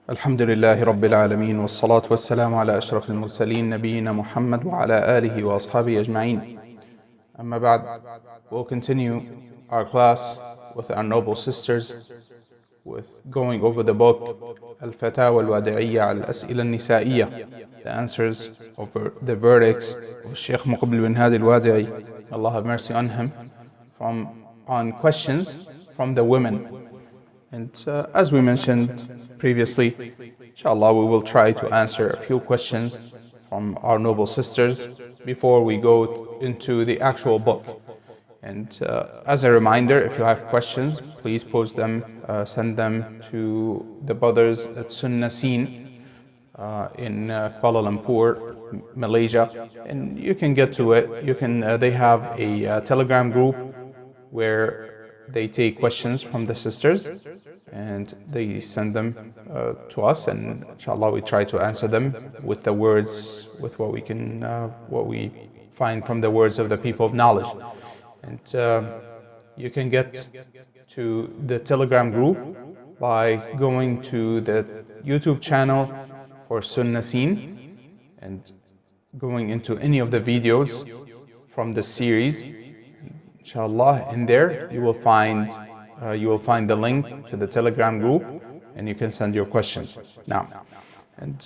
الحمد لله رب العالمين والصلاة والسلام على أشرف المرسلين نبينا محمد وعلى آله وأصحابه أجمعين. أما بعد, we'll continue our class with our noble sisters with going over the book Al-Fatawa Al-Wadi'iyya Al-As'ila Al-Nisa'iyya, the answers over the verdicts of Sheikh Muqbil bin Hadi Al-Wadi'i, Allah have mercy on him, on questions from the women. And as we mentioned previously, inshallah, we will try to answer a few questions from our noble sisters before we go into the actual book. And as a reminder, if you have questions, please post them, send them to the brothers at Sunnah Scene in Kuala Lumpur, Malaysia. And you can get to it. They have a Telegram group where they take questions from the sisters and they send them to us, and inshallah we try to answer them with the words, with what we find from the words of the people of knowledge. And you can get to the Telegram group by going to the YouTube channel for Sunnah Scene and going into any of the videos from the series. Inshallah, in there you will find the link to the Telegram group, and you can send your questions now. And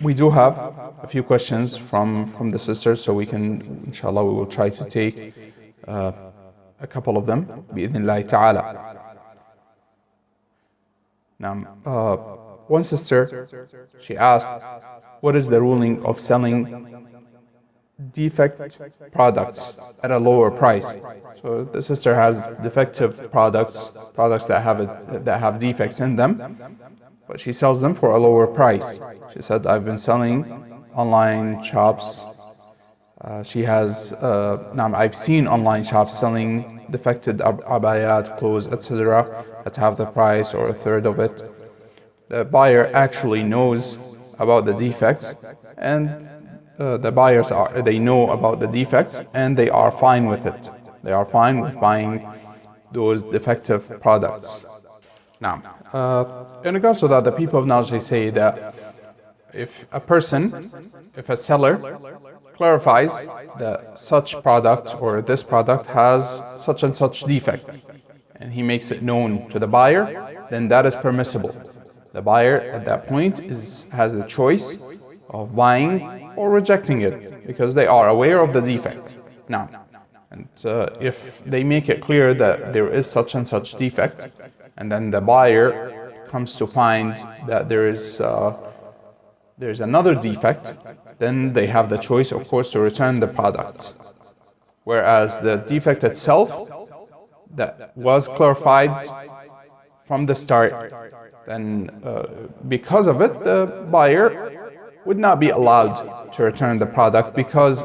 we do have a few questions from the sisters, so we can, inshallah, we will try to take a couple of them bi'idhnillahi ta'ala. Now, one sister, she asked, what is the ruling of selling defect products at a lower price? So the sister has defective products that have defects in them, but she sells them for a lower price. She said, I've been selling online shops. I've seen online shops selling defected abayat, clothes, etc. at half the price or a third of it. The buyer actually knows about the defects, and the buyers know about the defects, and they are fine with it. They are fine with buying those defective products. Now, in regards to that, the people of knowledge, they say that if a seller clarifies that such product or this product has such and such defect, and he makes it known to the buyer, then that is permissible. The buyer at that point has the choice of buying or rejecting it, because they are aware of the defect. Now, and if they make it clear that there is such and such defect, and then the buyer comes to find that there's another defect, then they have the choice, of course, to return the product. Whereas the defect itself that was clarified from the start, then because of it, the buyer would not be allowed to return the product,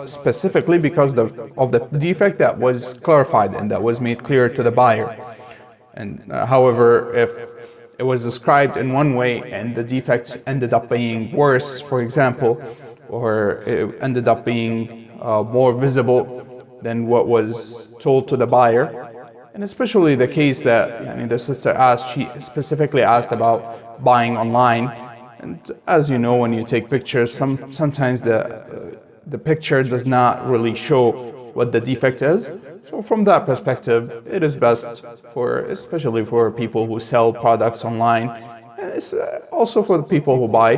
specifically because of the defect that was clarified and that was made clear to the buyer. And however, if it was described in one way and the defect ended up being worse, for example, or it ended up being more visible than what was told to the buyer, and especially the case that the sister asked, she specifically asked about buying online. And as you know, when you take pictures, sometimes the picture does not really show what the defect is. So from that perspective, it is best especially for people who sell products online, and it's also for the people who buy,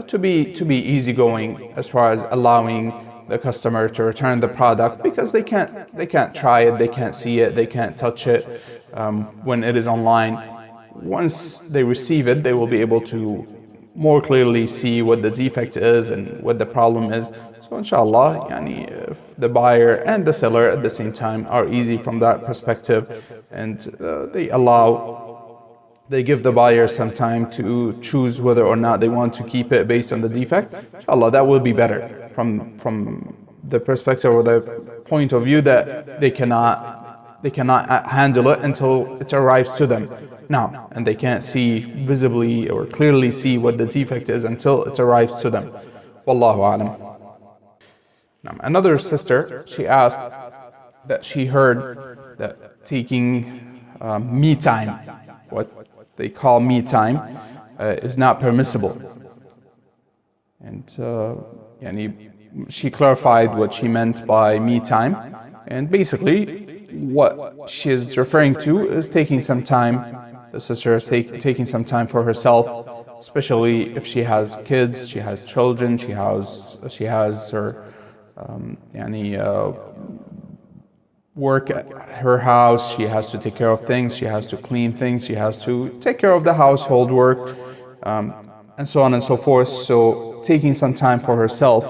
to be easygoing as far as allowing the customer to return the product, because they can't try it, they can't see it, they can't touch it when it is online. Once they receive it, they will be able to more clearly see what the defect is and what the problem is. So inshallah, if the buyer and the seller at the same time are easy from that perspective, and they give the buyer some time to choose whether or not they want to keep it based on the defect, inshallah, that will be better from the perspective or the point of view that they cannot handle it until it arrives to them now, and they can't see visibly or clearly see what the defect is until it arrives to them. Wallahu a'lam. Now, another sister, she asked that she heard that taking me time, what they call me time, is not permissible. And she clarified what she meant by me time. And basically, what she's referring to is taking some time. The sister is taking some time for herself, especially if she has kids, she has children, she has her work at her house, she has to take care of things, she has to clean things, she has to take care of the household work, and so on and so forth. So taking some time for herself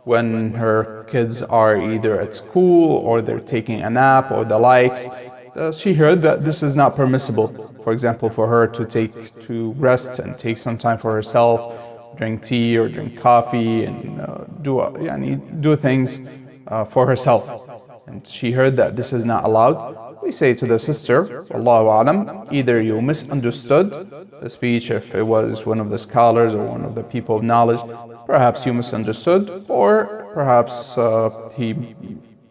when her kids are either at school or they're taking a nap or the likes, she heard that this is not permissible. For example, for her to rest and take some time for herself, drink tea or drink coffee, and do things for herself. And she heard that this is not allowed. We say to the sister, Allahu A'lam, either you misunderstood the speech if it was one of the scholars or one of the people of knowledge, perhaps you misunderstood, or perhaps he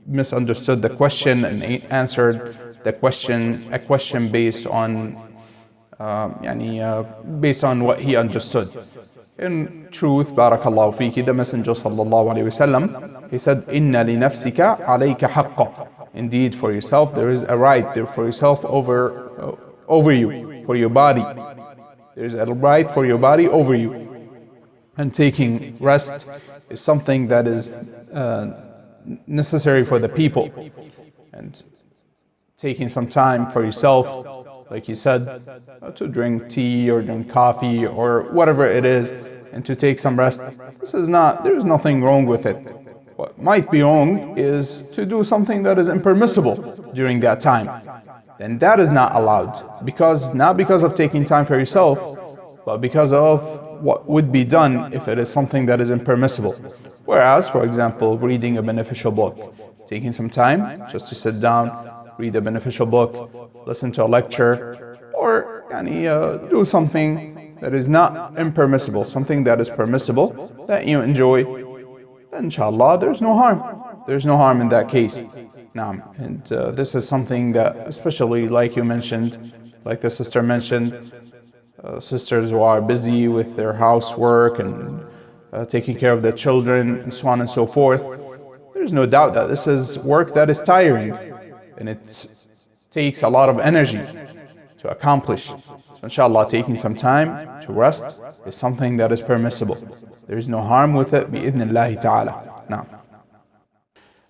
misunderstood the question and answered the question, a question based on based on what he understood. In truth, barakallahu fiki, the Messenger sallallahu alaihi wasallam, he said, "Inna li nafsika alayka haqqa." Indeed, for yourself there is a right there for yourself over you, for your body. There is a right for your body over you. And taking rest is something that is necessary for the people. And taking some time for yourself, like you said, to drink tea or drink coffee or whatever it is, and to take some rest, there is nothing wrong with it. What might be wrong is to do something that is impermissible during that time. And that is not allowed, not because of taking time for yourself, but because of what would be done if it is something that is impermissible. Whereas, for example, reading a beneficial book, taking some time just to sit down, read a beneficial book, listen to a lecture, or do something that is not impermissible, something that is permissible, that you enjoy, inshallah, there's no harm. There's no harm in that case. And this is something that, especially like you mentioned, like the sister mentioned, sisters who are busy with their housework and taking care of their children and so on and so forth, there's no doubt that this is work that is tiring and it takes a lot of energy to accomplish. So inshallah, taking some time to rest is something that is permissible. There is no harm with it, bi'idhnillahi ta'ala. Now,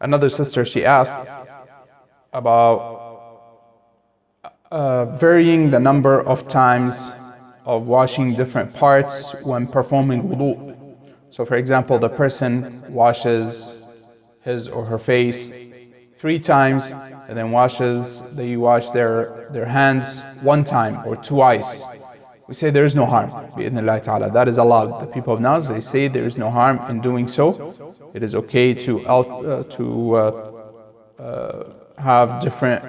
another sister, she asked about varying the number of times of washing different parts when performing wudu. So for example, the person washes his or her face 3 times and then they wash their hands 1 time or twice. We say there is no harm, bi'idhnillahi ta'ala. That is allowed. The people of knowledge, they say there is no harm in doing so. It is okay to have different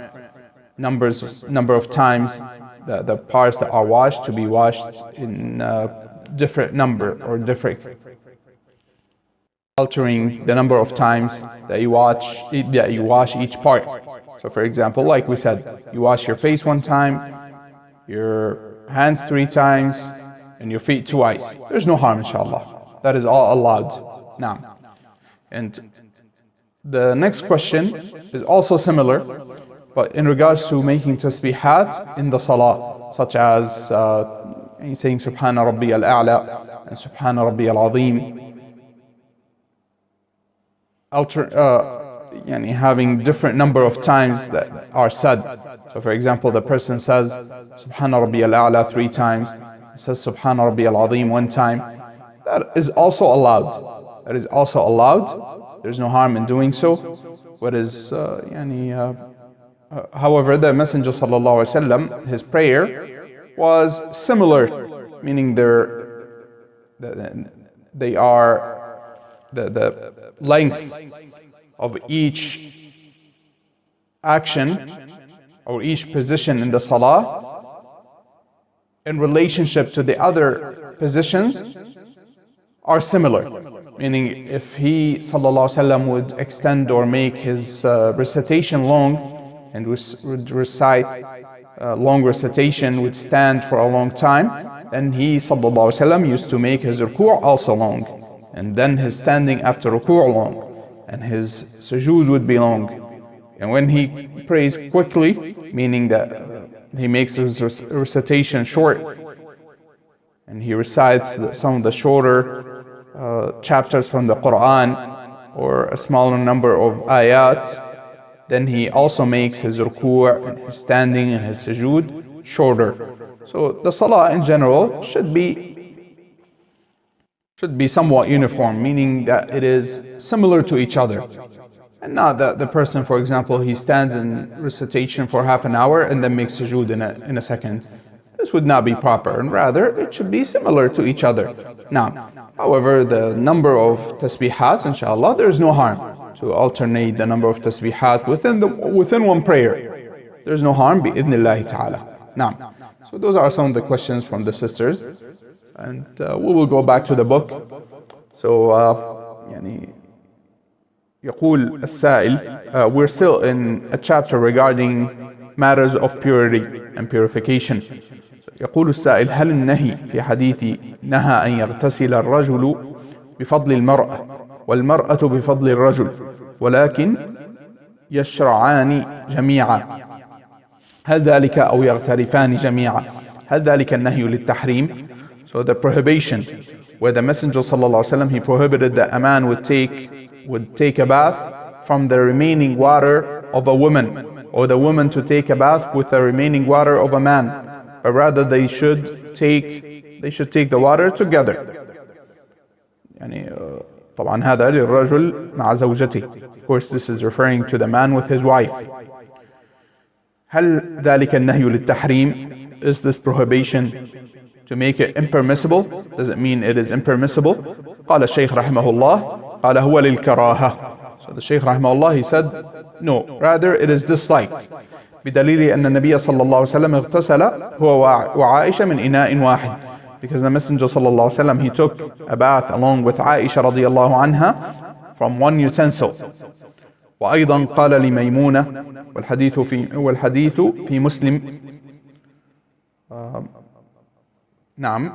number of times the parts that are washed to be washed in different number or different, altering the number of times that you wash each part. So for example, like we said, you wash your face 1 time, your hands 3 times, and your feet twice. There's no harm, inshallah. That is all allowed. Now, and the next question is also similar, but in regards to making tasbihat in the salah, such as saying Subhana Rabbi al-A'la and Subhana Rabbi al-Azim, having different number of times that are said. So for example, the person says Subhana Rabbi al-A'la 3 times, says Subhana Rabbi al-Azim 1 time. That is also allowed. That is also allowed. There's no harm in doing so. What is however, the Messenger sallallahu alaihi wasallam, his prayer was similar, meaning they are the length of each action or each position in the salah in relationship to the other positions are similar. Meaning, if he sallallahu alaihi wasallam would extend or make his recitation long, and would recite long recitation, would stand for a long time, then he sallallahu alaihi wasallam used to make his ruku' also long, and then his standing after ruku' long, and his sujood would be long. And when he prays quickly, meaning that he makes his recitation short, and he recites some of the shorter chapters from the Quran, or a smaller number of ayat, then he also makes his ruku' and his standing and his sujood shorter. So the salah in general should be somewhat uniform, meaning that it is similar to each other. And not that the person, for example, he stands in recitation for half an hour and then makes sujood in a second. This would not be proper, and rather it should be similar to each other. Now, however, the number of tasbihat, inshallah, there is no harm to alternate the number of tasbihat within one prayer. There is no harm, bi'idhnillahi ta'ala. Now, so those are some of the questions from the sisters, and we will go back to the book. So, يقول السائل, we're still in a chapter regarding matters of purity and purification. يقول السائل: هل النهي في حديث نهى أن يغتسل الرجل بفضل المرأة والمرأة بفضل الرجل ولكن يشرعان جميعا، هل ذلك أو يغترفان جميعا، هل ذلك النهي للتحريم? So the prohibition, where the Messenger sallallahu alaihi wasallam, he prohibited that a man would take a bath from the remaining water of a woman, or the woman to take a bath with the remaining water of a man, but rather they should take the water together. طبعا هذا للرجل مع زوجته. Of course, this is referring to the man with his wife. هل ذلك النهي للتحريم? Is this prohibition to make it impermissible? Does it mean it is impermissible? قال الشيخ رحمه الله قال هو للكراهة. So the Shaykh rahimahullah, he said, no, rather it is disliked. بدليل أن النبي صلى الله عليه وسلم اغتسل هو وعائشة من إناء واحد. Because the Messenger صلى الله عليه وسلم, he took a bath along with Aisha رضي الله عنها from one utensil. وأيضا قال لميمونة والحديث في مسلم. نعم.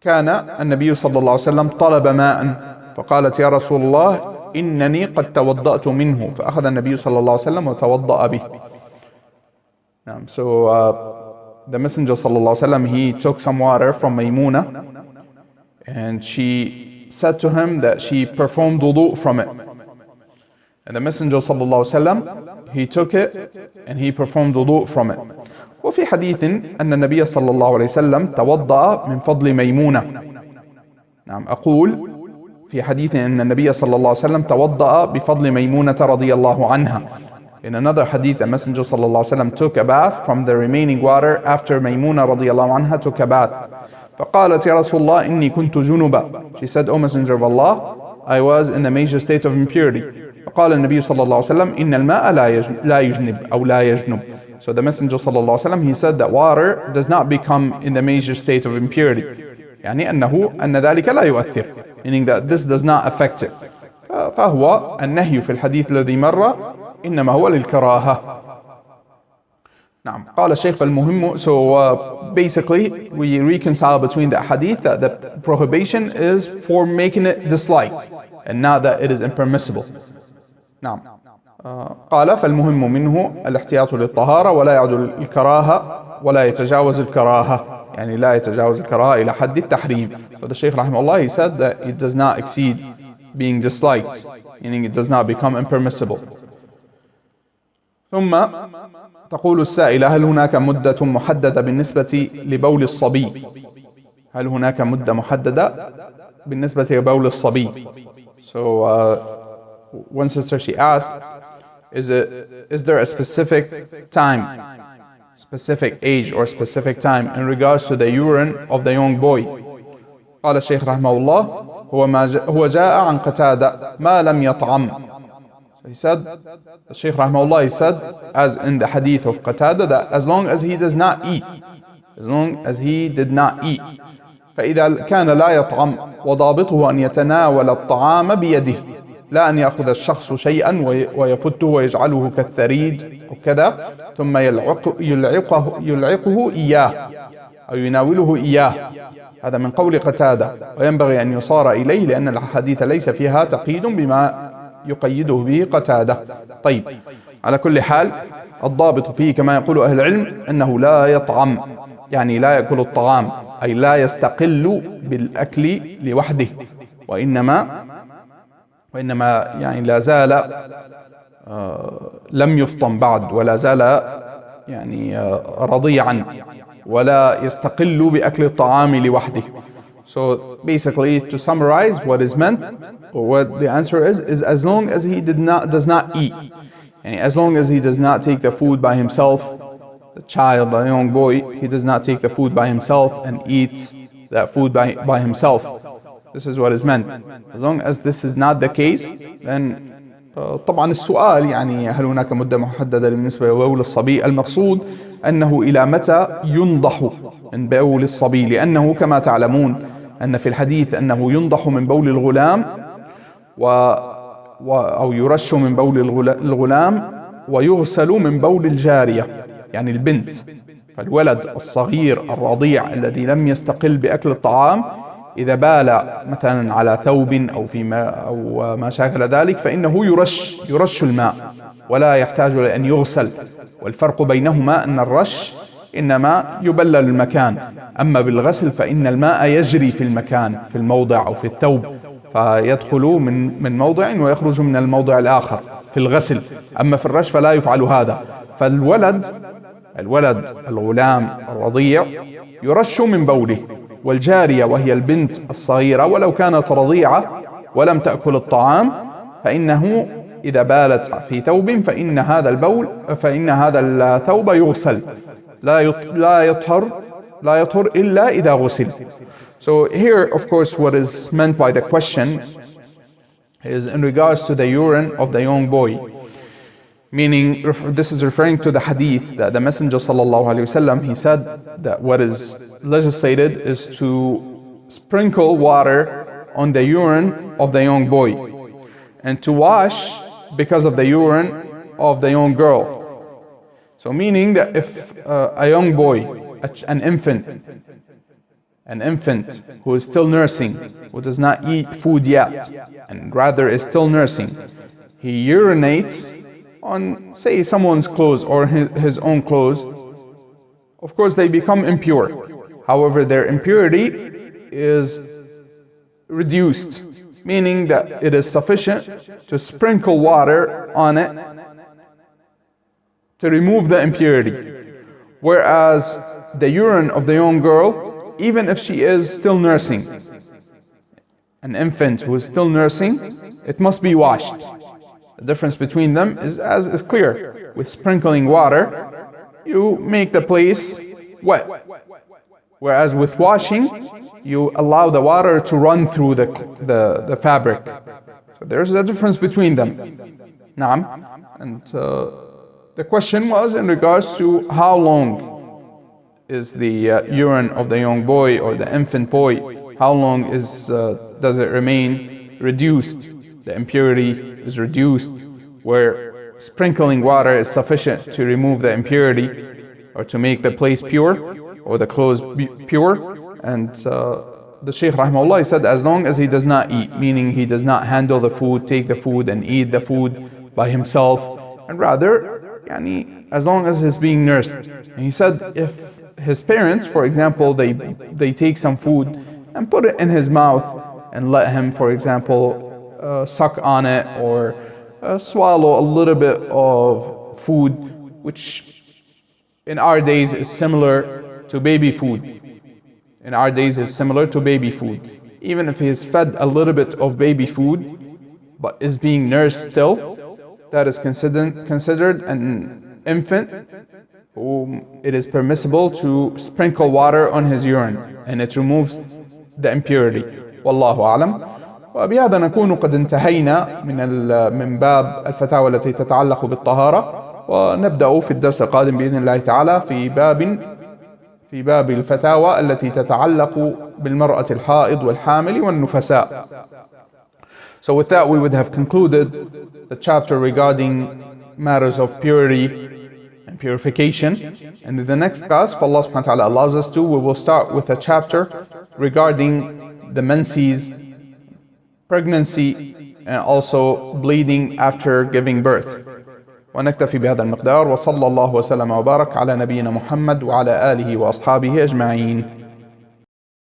كان النبي صلى الله عليه وسلم طلب ماء فقالت يا رسول الله إنني قد توضأت منه فأخذ النبي صلى الله عليه وسلم وتوضأ به. So the Messenger صلى الله عليه وسلم, he took some water from Maymuna, and she said to him that she performed wudu from it. And the Messenger صلى الله عليه وسلم, he took it and he performed wudu from it. وفي حديث أن النبي صلى الله عليه وسلم توضأ من فضل ميمونة. نعم، أقول في حديث أن النبي صلى الله عليه وسلم توضأ بفضل ميمونة رضي الله عنها. In another hadith, the Messenger صلى الله عليه وسلم took a bath from the remaining water after Maymuna رضي الله عنها took a bath. فقالت يا رسول الله إني كنت جنبا. She said, O Messenger of Allah, I was in the major state of impurity. فقال النبي صلى الله عليه وسلم إن الماء لا يجنب أو لا يجنب. So the Messenger صلى الله عليه وسلم, he said that water does not become in the major state of impurity. يعني أن ذلك لا يؤثر, meaning that this does not affect it. فهو النهي في الحديث الذي مر إنما هو للكراهة. نعم. قال الشيخ فالمهم. So basically we reconcile between the hadith that the prohibition is for making it disliked and not that it is impermissible. نعم. قال فالمهم منه الاحتياط للطهارة ولا يعدل الكراهة ولا يتجاوز الكراهة, يعني لا يتجاوز الكراهة إلى حد التحريم. So the Shaykh rahimahullah, he said that it does not exceed being disliked, meaning it does not become impermissible. ثم تقول السائلة هل هناك مدة محددة بالنسبة لبول الصبي؟ هل هناك مدة محددة بالنسبة لبول الصبي? So one sister, she asked, is there a specific time, specific age or specific time in regards to the urine of the young boy? قال الشيخ رحمه الله هو جاء عن قتادة ما لم يطعم. So he said, the Shaykh rahmahullah, he said, as in the hadith of Qatada, that as long as he does not eat, as long as he did not eat, فإذا كان لا يطعم وضابطه أن يتناول الطعام بيده. لا أن يأخذ الشخص شيئا ويفته ويجعله كالثريد أو كذا ثم يلعقه إياه أو يناوله إياه. هذا من قول قتادة، وينبغي أن يصار إليه لأن الحديث ليس فيها تقييد بما يقيده به قتادة. طيب، على كل حال الضابط فيه كما يقول أهل العلم أنه لا يطعم، يعني لا يأكل الطعام، أي لا يستقل بالأكل لوحده، وإنما يعني لا زال لم يفطم بعد، ولا زال يعني رضيعا، ولا يستقل بأكل الطعام لوحده. So basically, to summarize, what is meant, or what the answer is as long as he does not eat, and as long as he does not take the food by himself, the child, the young boy, he does not take the food by himself and eats that food by himself. This is what is meant. As long as this is not the case, then طبعا السؤال يعني هل هناك مدة محددة بالنسبة لبول الصبي؟ المقصود أنه إلى متى ينضح من بول الصبي، لأنه كما تعلمون أن في الحديث أنه ينضح من بول الغلام أو يرش من بول الغلام ويغسل من بول الجارية، يعني البنت. فالولد الصغير الرضيع الذي لم يستقل بأكل الطعام إذا بال مثلا على ثوب أو ما شاكل ذلك فإنه يرش الماء ولا يحتاج لأن يغسل. والفرق بينهما أن الرش إنما يبلل المكان، أما بالغسل فإن الماء يجري في المكان، في الموضع أو في الثوب، فيدخل من موضع ويخرج من الموضع الآخر في الغسل. أما في الرش فلا يفعل هذا. فالولد الغلام الرضيع يرش من بوله، والجارية وهي البنت الصغيرة ولو كانت رضيعة ولم تأكل الطعام فإنه إذا بالت في ثوب فإن هذا الثوب يغسل، لا يطهر إلا إذا غسل. So here, of course, what is meant by the question is in regards to the urine of the young boy. Meaning, this is referring to the hadith that the Messenger sallallahu alaihi wasallam, he said that what is legislated is to sprinkle water on the urine of the young boy and to wash because of the urine of the young girl. So meaning that if a young boy, an infant who is still nursing, who does not eat food yet, and rather is still nursing, he urinates on, say, someone's clothes or his own clothes, of course they become impure. However, their impurity is reduced, meaning that it is sufficient to sprinkle water on it to remove the impurity. Whereas the urine of the young girl, even if she is still nursing, an infant who is still nursing, it must be washed. The difference between them is clear. With sprinkling water, you make the place wet. Whereas with washing, you allow the water to run through the fabric. So there's a difference between them. Naam. And the question was in regards to how long is the urine of the young boy or the infant boy, how long does it remain reduced? The impurity is reduced, where sprinkling water is sufficient to remove the impurity or to make the place pure or the clothes pure. And the Shaykh rahimahullah, he said as long as he does not eat, meaning he does not handle the food, take the food and eat the food by himself, and rather as long as he's being nursed. And he said if his parents, for example, they take some food and put it in his mouth and let him, for example, suck on it or swallow a little bit of food, which in our days is similar to baby food. In our days is similar to baby food. Even if he is fed a little bit of baby food, but is being nursed still, that is considered an infant whom it is permissible to sprinkle water on his urine, and it removes the impurity. Wallahu a'lam. وبهذا نكون قد انتهينا من باب الفتاوى التي تتعلق بالطهارة، ونبدأ في الدرس القادم بإذن الله تعالى في باب الفتاوى التي تتعلق بالمرأة الحائض والحامل والنفساء. So with that, we would have concluded the chapter regarding matters of purity and purification. And in the next class, if Allah subhanahu wa ta'ala allows us to, we will start with a chapter regarding the menses, pregnancy, and also bleeding after giving birth. ونكتفي بهذا المقدار وصلى الله وسلم وبارك على نبينا محمد وعلى آله وأصحابه أجمعين.